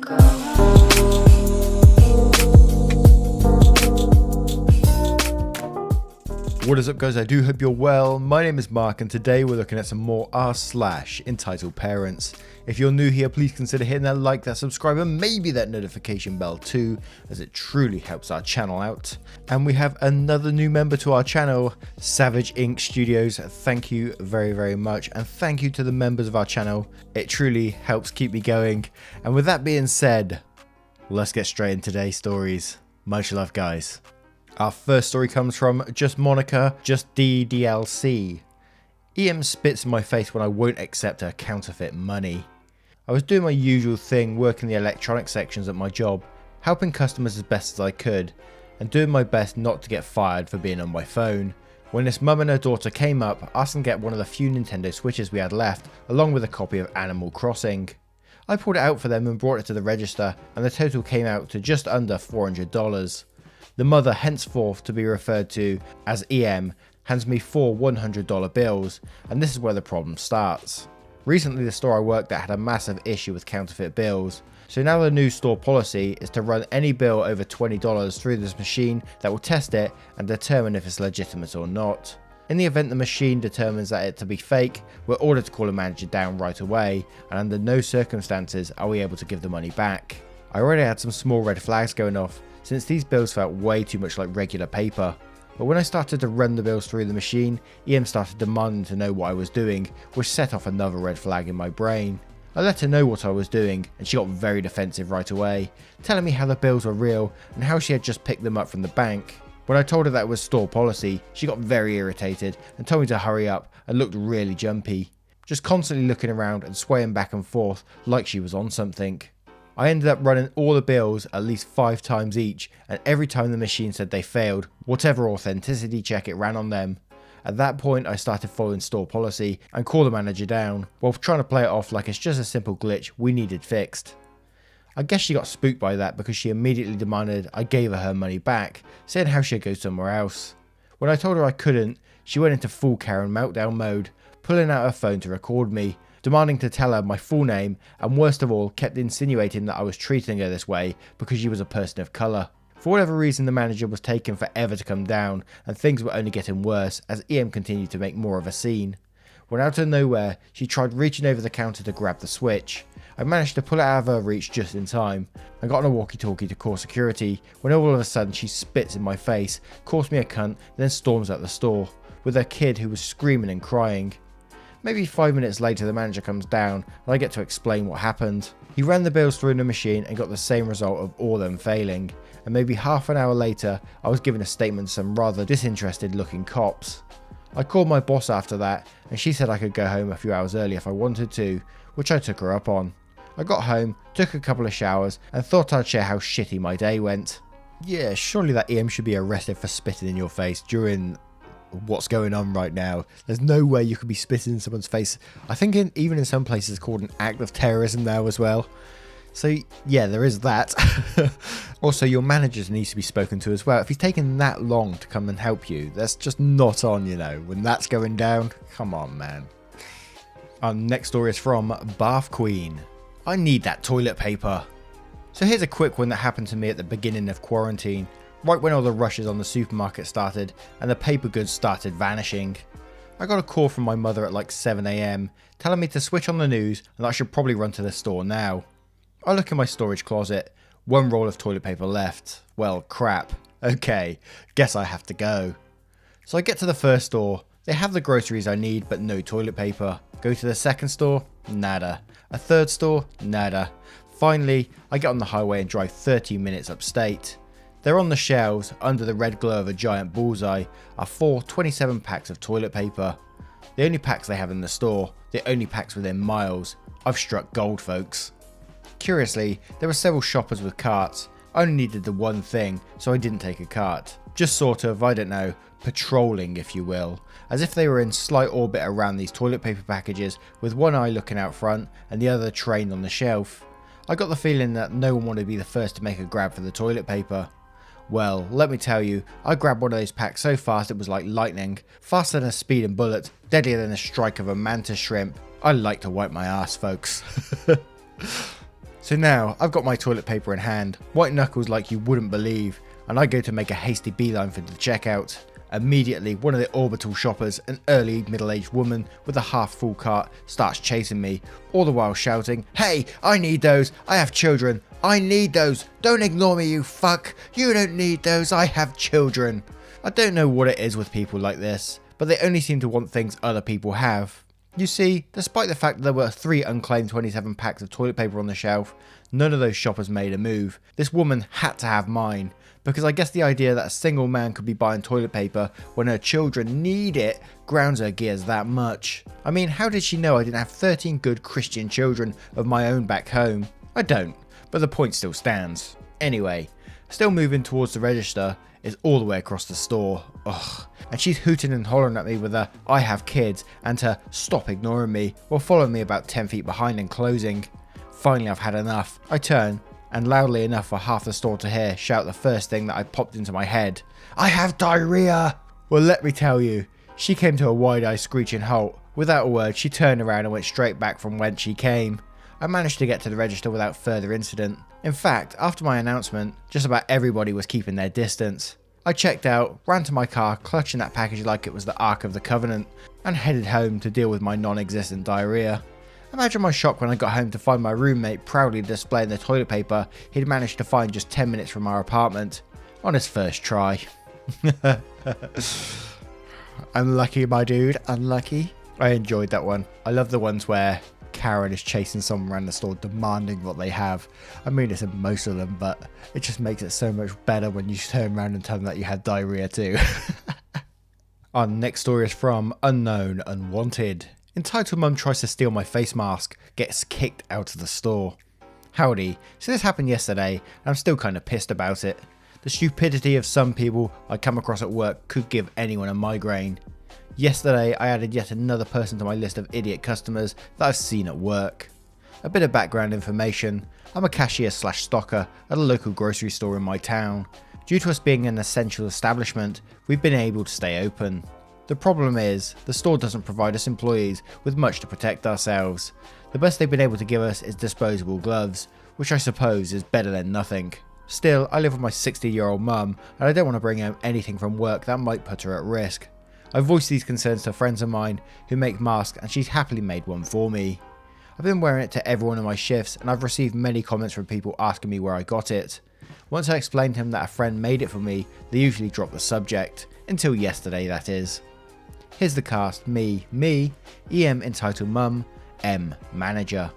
What is up, guys? I do hope you're well. My name is Mark and today we're looking at some more r// entitled parents. If you're new here, please consider hitting that like, that subscribe and maybe that notification bell too, as it truly helps our channel out. And we have another new member to our channel, Savage Ink Studios. Thank you very much, and thank you to the members of our channel. It truly helps keep me going. And with that being said, let's get straight into today's stories. Much love, guys. Our first story comes from Just Monica, Just DDLC. EM spits in my face when I won't accept her counterfeit money. I was doing my usual thing, working the electronic sections at my job, helping customers as best as I could, and doing my best not to get fired for being on my phone, when this mum and her daughter came up asking to get one of the few Nintendo Switches we had left, along with a copy of Animal Crossing. I pulled it out for them and brought it to the register, and the total came out to just under $400. The mother, henceforth to be referred to as EM, hands me 4 $100 bills, and this is where the problem starts. Recently, the store I worked at had a massive issue with counterfeit bills, so now the new store policy is to run any bill over $20 through this machine that will test it and determine if it's legitimate or not. In the event the machine determines that it to be fake, we're ordered to call a manager down right away, and under no circumstances are we able to give the money back. I already had some small red flags going off, since these bills felt way too much like regular paper. But when I started to run the bills through the machine, EM started demanding to know what I was doing, which set off another red flag in my brain. I let her know what I was doing, and she got very defensive right away, telling me how the bills were real and how she had just picked them up from the bank. When I told her that it was store policy, she got very irritated and told me to hurry up and looked really jumpy, just constantly looking around and swaying back and forth like she was on something. I ended up running all the bills at least 5 times each, and every time the machine said they failed, whatever authenticity check it ran on them. At that point, I started following store policy and called the manager down, while trying to play it off like it's just a simple glitch we needed fixed. I guess she got spooked by that because she immediately demanded I gave her money back, saying how she'd go somewhere else. When I told her I couldn't, she went into full Karen meltdown mode, pulling out her phone to record me, demanding to tell her my full name, and worst of all, kept insinuating that I was treating her this way because she was a person of colour. For whatever reason, the manager was taking forever to come down, and things were only getting worse as EM continued to make more of a scene. When out of nowhere, she tried reaching over the counter to grab the Switch. I managed to pull it out of her reach just in time, and got on a walkie-talkie to call security, when all of a sudden she spits in my face, calls me a cunt, and then storms out the store, with her kid who was screaming and crying. Maybe 5 minutes later, the manager comes down and I get to explain what happened. He ran the bills through the machine and got the same result of all them failing, and maybe half an hour later I was given a statement to some rather disinterested looking cops. I called my boss after that and she said I could go home a few hours early if I wanted to, which I took her up on. I got home, took a couple of showers and thought I'd share how shitty my day went. Yeah, surely that EM should be arrested for spitting in your face during what's going on right now. There's no way you could be spitting in someone's face. I think even in some places it's called an act of terrorism now as well. So yeah, there is that. Also, your managers needs to be spoken to as well. If he's taken that long to come and help you, that's just not on, you know, when that's going down. Come on, man. Our next story is from Bath Queen. I need that toilet paper. So here's a quick one that happened to me at the beginning of quarantine. Right when all the rushes on the supermarket started and the paper goods started vanishing. I got a call from my mother at like 7 AM telling me to switch on the news and that I should probably run to the store now. I look in my storage closet, 1 roll of toilet paper left. Well, crap. Okay, guess I have to go. So I get to the first store, they have the groceries I need but no toilet paper. Go to the second store, nada. A third store, nada. Finally, I get on the highway and drive 30 minutes upstate. There on the shelves, under the red glow of a giant bullseye, are 4 27 packs of toilet paper. The only packs they have in the store, the only packs within miles. I've struck gold, folks. Curiously, there were several shoppers with carts. I only needed the one thing, so I didn't take a cart. Just sort of, I don't know, patrolling if you will, as if they were in slight orbit around these toilet paper packages with one eye looking out front and the other trained on the shelf. I got the feeling that no one wanted to be the first to make a grab for the toilet paper. Well, let me tell you, I grabbed one of those packs so fast it was like lightning, faster than a speeding bullet, deadlier than a strike of a mantis shrimp. I like to wipe my ass, folks. So now I've got my toilet paper in hand, white knuckles like you wouldn't believe, and I go to make a hasty beeline for the checkout. Immediately, one of the orbital shoppers, an early middle-aged woman with a half-full cart, starts chasing me, all the while shouting, "Hey, I need those, I have children, I need those, don't ignore me you fuck, you don't need those, I have children." I don't know what it is with people like this, but they only seem to want things other people have. You see, despite the fact that there were 3 unclaimed 27 packs of toilet paper on the shelf, none of those shoppers made a move. This woman had to have mine, because I guess the idea that a single man could be buying toilet paper when her children need it grounds her gears that much. I mean, how did she know I didn't have 13 good Christian children of my own back home? I don't, but the point still stands. Anyway, still moving towards the register is all the way across the store. Ugh. And she's hooting and hollering at me with a "I have kids" and to "stop ignoring me" while following me about 10 feet behind and closing. Finally, I've had enough. I turn, and loudly enough for half the store to hear, shout the first thing that I popped into my head. "I have diarrhea!" Well, let me tell you, she came to a wide-eyed screeching halt. Without a word, she turned around and went straight back from whence she came. I managed to get to the register without further incident. In fact, after my announcement, just about everybody was keeping their distance. I checked out, ran to my car, clutching that package like it was the Ark of the Covenant, and headed home to deal with my non-existent diarrhea. Imagine my shock when I got home to find my roommate proudly displaying the toilet paper he'd managed to find just 10 minutes from our apartment, on his first try. Unlucky, my dude, unlucky. I enjoyed that one. I love the ones where Karen is chasing someone around the store demanding what they have. I mean, it's in most of them, but it just makes it so much better when you turn around and tell them that you had diarrhea too. Our next story is from Unknown Unwanted. Entitled Mum Tries to Steal My Face Mask, Gets Kicked Out of the Store. Howdy, so this happened yesterday and I'm still kind of pissed about it. The stupidity of some people I come across at work could give anyone a migraine. Yesterday I added yet another person to my list of idiot customers that I've seen at work. A bit of background information: I'm a cashier / stocker at a local grocery store in my town. Due to us being an essential establishment, we've been able to stay open. The problem is, the store doesn't provide us employees with much to protect ourselves. The best they've been able to give us is disposable gloves, which I suppose is better than nothing. Still, I live with my 60-year-old mum and I don't want to bring home anything from work that might put her at risk. I voiced these concerns to friends of mine who make masks and she's happily made one for me. I've been wearing it to every one of my shifts and I've received many comments from people asking me where I got it. Once I explained to them that a friend made it for me, they usually drop the subject. Until yesterday, that is. Here's the cast: me, EM entitled Mum, M manager.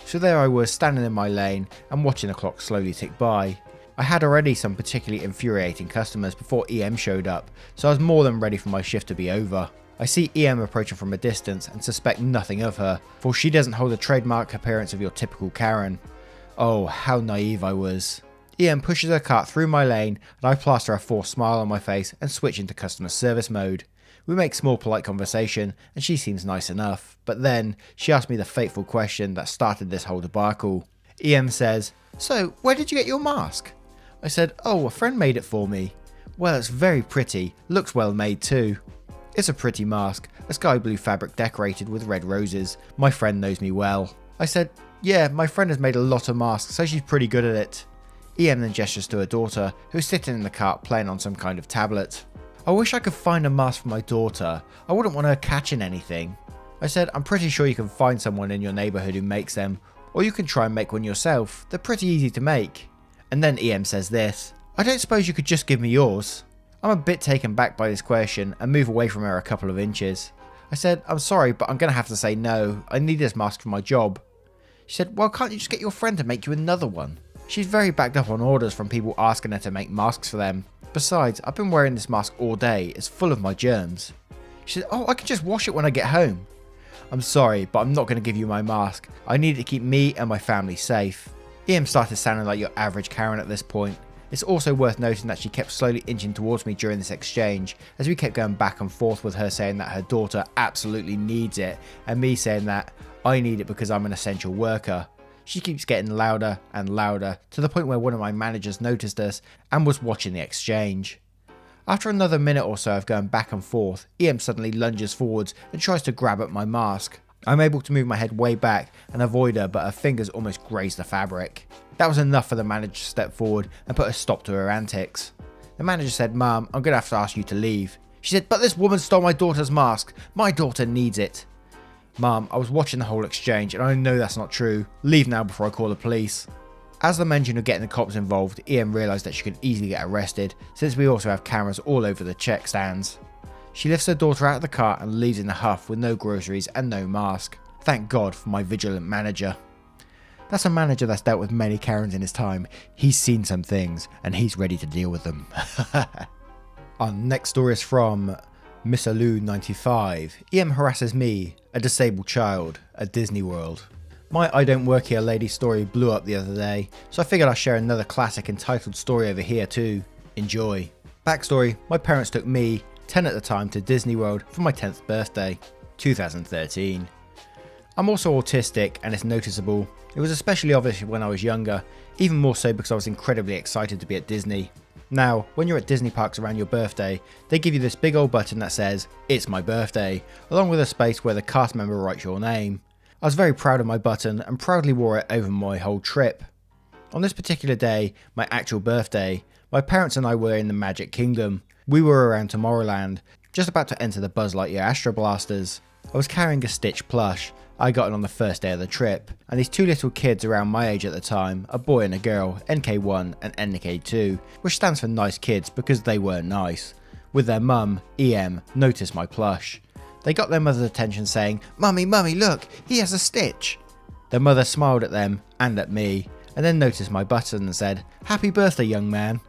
So there I was standing in my lane and watching the clock slowly tick by. I had already some particularly infuriating customers before EM showed up, so I was more than ready for my shift to be over. I see EM approaching from a distance and suspect nothing of her, for she doesn't hold the trademark appearance of your typical Karen. Oh, how naive I was. EM pushes her cart through my lane and I plaster a forced smile on my face and switch into customer service mode. We make small polite conversation and she seems nice enough, but then she asks me the fateful question that started this whole debacle. EM says, "So, where did you get your mask?" I said, "Oh, a friend made it for me." "Well, it's very pretty, looks well made too." It's a pretty mask, a sky blue fabric decorated with red roses. My friend knows me well. I said, "Yeah, my friend has made a lot of masks, so she's pretty good at it." EM then gestures to her daughter, who's sitting in the cart playing on some kind of tablet. "I wish I could find a mask for my daughter. I wouldn't want her catching anything." I said, "I'm pretty sure you can find someone in your neighbourhood who makes them, or you can try and make one yourself. They're pretty easy to make." And then EM says this: "I don't suppose you could just give me yours?" I'm a bit taken back by this question and move away from her a couple of inches. I said, "I'm sorry, but I'm going to have to say no. I need this mask for my job." She said, "Well, can't you just get your friend to make you another one?" She's very backed up on orders from people asking her to make masks for them. Besides, I've been wearing this mask all day, it's full of my germs. She said, "Oh, I can just wash it when I get home." I'm sorry, but I'm not going to give you my mask. I need it to keep me and my family safe. EM started sounding like your average Karen at this point. It's also worth noting that she kept slowly inching towards me during this exchange, as we kept going back and forth with her saying that her daughter absolutely needs it, and me saying that I need it because I'm an essential worker. She keeps getting louder and louder, to the point where one of my managers noticed us and was watching the exchange. After another minute or so of going back and forth, EM suddenly lunges forwards and tries to grab at my mask. I'm able to move my head way back and avoid her, but her fingers almost graze the fabric. That was enough for the manager to step forward and put a stop to her antics. The manager said, "Mum, I'm going to have to ask you to leave." She said, "But this woman stole my daughter's mask. My daughter needs it." "Mum, I was watching the whole exchange and I know that's not true. Leave now before I call the police." As the mention of getting the cops involved, Em realised that she could easily get arrested since we also have cameras all over the check stands. She lifts her daughter out of the car and leaves in a huff with no groceries and no mask. Thank God for my vigilant manager. That's a manager that's dealt with many Karens in his time. He's seen some things and he's ready to deal with them. Our next story is from Missaloo95. Em harasses me, a disabled child, at Disney World. My I don't work here lady story blew up the other day, so I figured I'd share another classic entitled story over here too. Enjoy. Backstory: my parents took me, 10 at the time, to Disney World for my 10th birthday, 2013. I'm also autistic and it's noticeable. It was especially obvious when I was younger, even more so because I was incredibly excited to be at Disney. Now, when you're at Disney parks around your birthday, they give you this big old button that says, "It's my birthday," along with a space where the cast member writes your name. I was very proud of my button and proudly wore it over my whole trip. On this particular day, my actual birthday, my parents and I were in the Magic Kingdom. We were around Tomorrowland, just about to enter the Buzz Lightyear Astro Blasters. I was carrying a Stitch plush. I got it on the first day of the trip, and these two little kids around my age at the time, a boy and a girl, NK1 and NK2, which stands for nice kids because they were nice, with their mum, EM, noticed my plush. They got their mother's attention saying, "Mummy, mummy, look, he has a Stitch." Their mother smiled at them and at me, and then noticed my button and said, "Happy birthday, young man."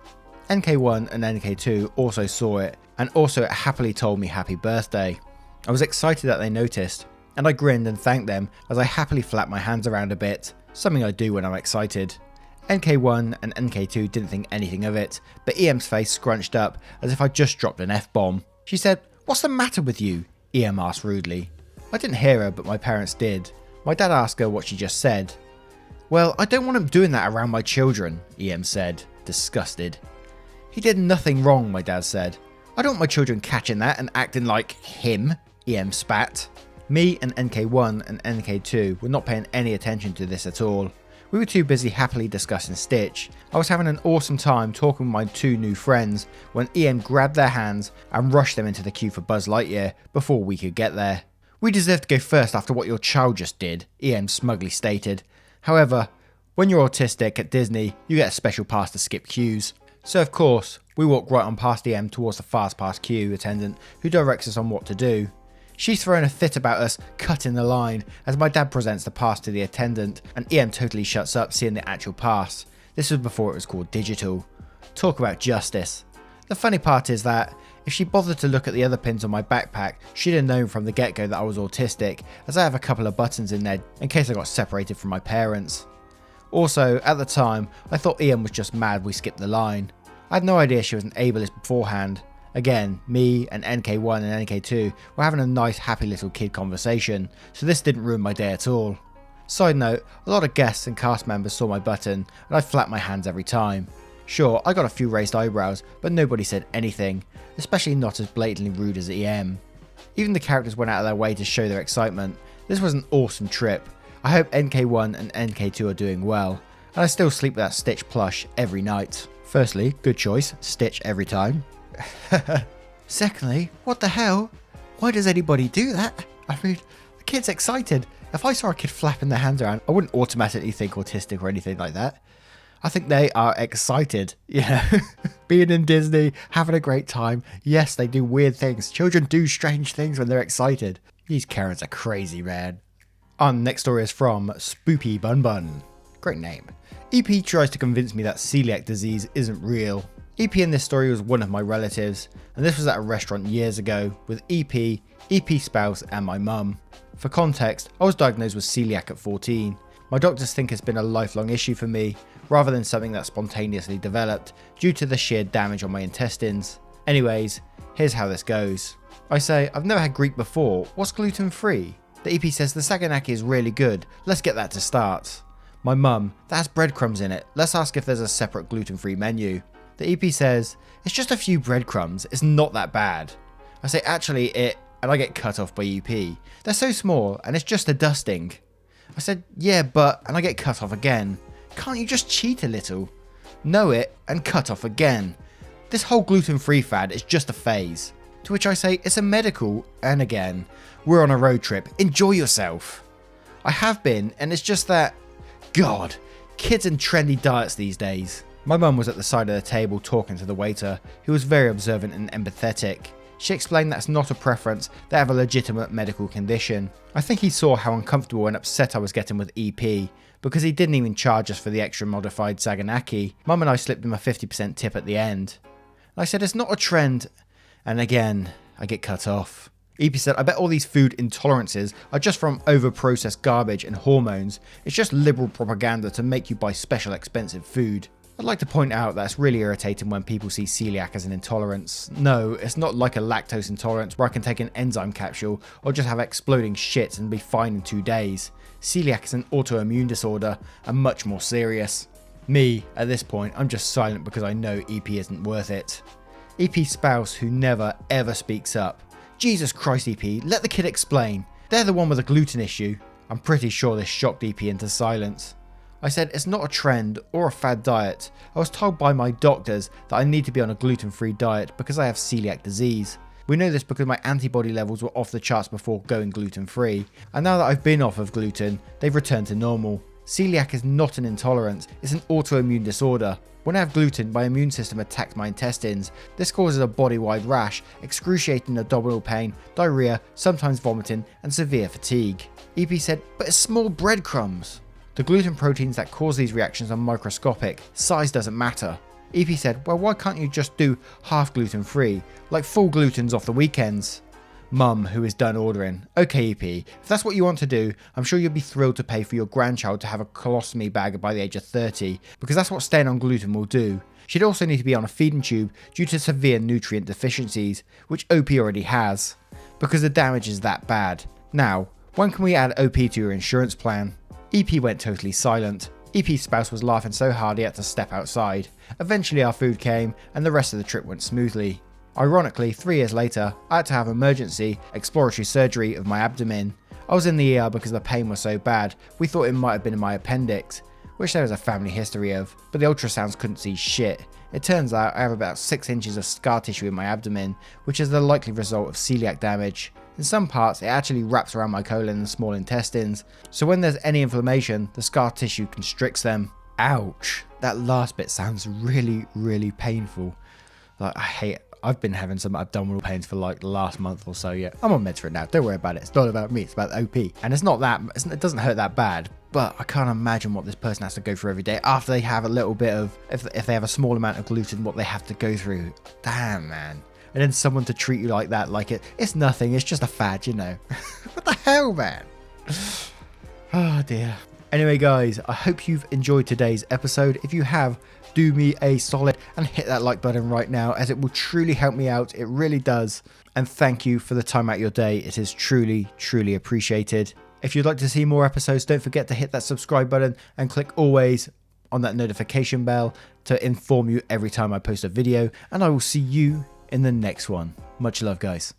NK1 and NK2 also saw it, and also happily told me happy birthday. I was excited that they noticed, and I grinned and thanked them as I happily flapped my hands around a bit, something I do when I'm excited. NK1 and NK2 didn't think anything of it, but EM's face scrunched up as if I'd just dropped an F-bomb. She said, "What's the matter with you?" EM asked rudely. I didn't hear her, but my parents did. My dad asked her what she just said. "Well, I don't want him doing that around my children," EM said, disgusted. "He did nothing wrong," my dad said. "I don't want my children catching that and acting like him," EM spat. Me and NK1 and NK2 were not paying any attention to this at all. We were too busy happily discussing Stitch. I was having an awesome time talking with my two new friends when EM grabbed their hands and rushed them into the queue for Buzz Lightyear before we could get there. "We deserve to go first after what your child just did," EM smugly stated. However, when you're autistic at Disney, you get a special pass to skip queues. So of course, we walk right on past EM towards the fast pass queue attendant who directs us on what to do. She's throwing a fit about us cutting the line as my dad presents the pass to the attendant and EM totally shuts up seeing the actual pass. This was before it was called digital. Talk about justice. The funny part is that if she bothered to look at the other pins on my backpack, she'd have known from the get-go that I was autistic, as I have a couple of buttons in there in case I got separated from my parents. Also, at the time, I thought EM was just mad we skipped the line. I had no idea she was an ableist beforehand. Again, me and NK1 and NK2 were having a nice happy little kid conversation, so this didn't ruin my day at all. Side note, a lot of guests and cast members saw my button and I flapped my hands every time. Sure, I got a few raised eyebrows, but nobody said anything, especially not as blatantly rude as EM. Even the characters went out of their way to show their excitement. This was an awesome trip. I hope NK1 and NK2 are doing well, and I still sleep with that Stitch plush every night. Firstly, good choice, Stitch every time. Secondly, what the hell? Why does anybody do that? I mean, the kid's excited. If I saw a kid flapping their hands around, I wouldn't automatically think autistic or anything like that. I think they are excited, you know, being in Disney, having a great time. Yes, they do weird things. Children do strange things when they're excited. These Karens are crazy, man. Our next story is from Spoopy Bun Bun. Great name. EP tries to convince me that celiac disease isn't real. EP in this story was one of my relatives, and this was at a restaurant years ago with EP spouse and my mum. For context, I was diagnosed with celiac at 14. My doctors think it's been a lifelong issue for me, rather than something that spontaneously developed due to the sheer damage on my intestines. Anyways, here's how this goes. I say, "I've never had Greek before, what's gluten free?" The EP says, "The saganaki is really good, let's get that to start." My mum, "That has breadcrumbs in it, let's ask if there's a separate gluten free menu." The EP says, "It's just a few breadcrumbs, it's not that bad." I say, "Actually, and I get cut off by EP. They're so small, and it's just a dusting. I said, yeah, but, and I get cut off again. Can't you just cheat a little? Know it, and cut off again. This whole gluten-free fad is just a phase. To which I say, it's a medical, and again, we're on a road trip, enjoy yourself. I have been, and it's just that, God, kids and trendy diets these days. My mum was at the side of the table talking to the waiter, who was very observant and empathetic. She explained that's not a preference, they have a legitimate medical condition. I think he saw how uncomfortable and upset I was getting with EP, because he didn't even charge us for the extra modified Saganaki. Mum and I slipped him a 50% tip at the end. I said, it's not a trend, and again, I get cut off. EP said, I bet all these food intolerances are just from over-processed garbage and hormones. It's just liberal propaganda to make you buy special expensive food. I'd like to point out that it's really irritating when people see celiac as an intolerance. No, it's not like a lactose intolerance where I can take an enzyme capsule or just have exploding shits and be fine in 2 days. Celiac is an autoimmune disorder and much more serious. Me, at this point, I'm just silent because I know EP isn't worth it. EP's spouse, who never ever speaks up. Jesus Christ, EP, let the kid explain. They're the one with a gluten issue. I'm pretty sure this shocked EP into silence. I said, it's not a trend or a fad diet. I was told by my doctors that I need to be on a gluten-free diet because I have celiac disease. We know this because my antibody levels were off the charts before going gluten-free, and now that I've been off of gluten, they've returned to normal. Celiac is not an intolerance, it's an autoimmune disorder. When I have gluten, my immune system attacks my intestines. This causes a body-wide rash, excruciating abdominal pain, diarrhea, sometimes vomiting, and severe fatigue. EP said, but it's small breadcrumbs. The gluten proteins that cause these reactions are microscopic, size doesn't matter. EP said, well, why can't you just do half gluten free, like full glutens off the weekends? Mum, who is done ordering, okay EP, if that's what you want to do, I'm sure you'll be thrilled to pay for your grandchild to have a colostomy bag by the age of 30, because that's what staying on gluten will do. She'd also need to be on a feeding tube due to severe nutrient deficiencies, which OP already has, because the damage is that bad. Now, when can we add OP to your insurance plan? EP went totally silent. EP's spouse was laughing so hard he had to step outside. Eventually our food came and the rest of the trip went smoothly. Ironically, 3 years later, I had to have emergency exploratory surgery of my abdomen. I was in the ER because the pain was so bad, we thought it might have been in my appendix, which there was a family history of, but the ultrasounds couldn't see shit. It turns out I have about 6 inches of scar tissue in my abdomen, which is the likely result of celiac damage. In some parts, it actually wraps around my colon and small intestines, so when there's any inflammation, the scar tissue constricts them. Ouch! That last bit sounds really, really painful. Like, I hate it. I've been having some abdominal pains for like the last month or so, yeah. I'm on meds for it now, don't worry about it. It's not about me, it's about OP. And it's not that, it doesn't hurt that bad, but I can't imagine what this person has to go through every day after they have a little bit of, if they have a small amount of gluten, what they have to go through. Damn, man. And then someone to treat you like that, like it's nothing, it's just a fad, you know. What the hell, man? Oh dear. Anyway guys, I hope you've enjoyed today's episode. If you have, do me a solid and hit that like button right now, as it will truly help me out. It really does. And thank you for the time out of your day. It is truly, truly appreciated. If you'd like to see more episodes, don't forget to hit that subscribe button and click always on that notification bell to inform you every time I post a video. And I will see you in the next one. Much love, guys.